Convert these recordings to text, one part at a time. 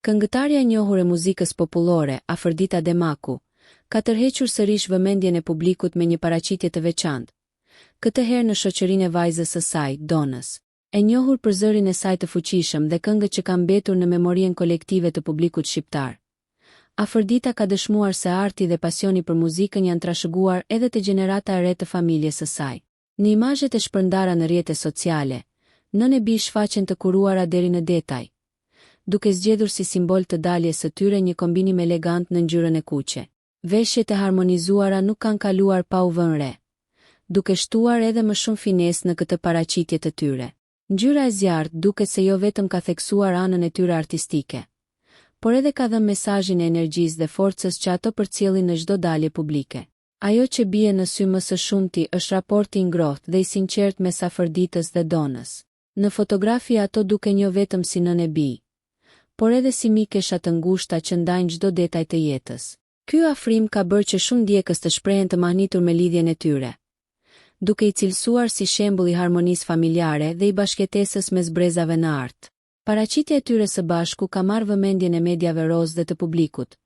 Këngëtarja e njohur e muzikës popullore, Afërdita Demaku, ka tërhequr sërish vëmendjen e publikut me një paraqitje të veçantë. Këtë herë në shoqërinë e vajzës së saj, Donës, e njohur për zërin e saj të fuqishëm dhe këngët që kanë mbetur në memorien kolektive të publikut shqiptar. Afërdita ka dëshmuar se arti dhe pasioni për muzikën janë trashëguar edhe te gjenerata e re të familjes së saj. Në imazhet e shpërndara në rrjetet sociale, nën e bi shfaqen të kuruara deri në detaj, duke zgjedhur si simbol të daljes së tyre një kombinim elegant në ngjyrën e kuqe. Veshjet e harmonizuara nuk kanë kaluar pa u vënë re, duke shtuar edhe më shumë finesë në këtë paraqitje të tyre. Ngjyra e zjarrt duket se jo vetëm ka theksuar anën e tyre artistike, por edhe ka dhënë mesazhin e energjisë dhe forcës që ato përcjellin në çdo dalje publike. Ajo që bie në sy më së shumti është raporti i ngrohtë dhe i sinqert mes Afërditës dhe Donës. Në fotografi ato duken jo vetëm si nën e bij, por edhe si mikesha të ngushta që ndajnë çdo detaj të jetës. Ky afrim ka bërë që shumë ndjekës të shprehen të mahnitur me lidhjen e tyre, duke i cilësuar si shembull i harmonisë familjare dhe i bashkëtesës mes brezave në art. Paraqitja e tyre së bashku ka marrë vëmendjen e mediave roz dhe të publikut,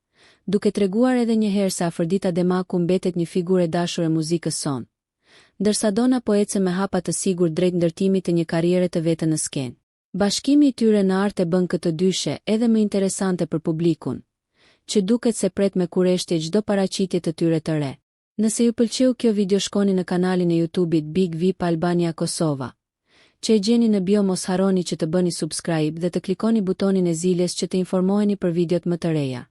duke treguar edhe një herë se Afërdita Demaku mbetet një figurë e dashur e muzikës sonë, ndërsa Dona po ecën me hapa të sigurt drejt ndërtimit të një karriere të vete në skenë. Bashkimi i tyre në art e bën këtë dyshe edhe më interesante për publikun, që duket se pret me kureshtje çdo paraqitje të tyre të re. Nëse ju pëlqeu kjo video, shkoni në kanalin e YouTube-it Big VIP Albania Kosova, që e gjeni në bio. Mos harroni që të bëni subscribe dhe të klikoni butonin e zilës që të informoheni për videot më të reja.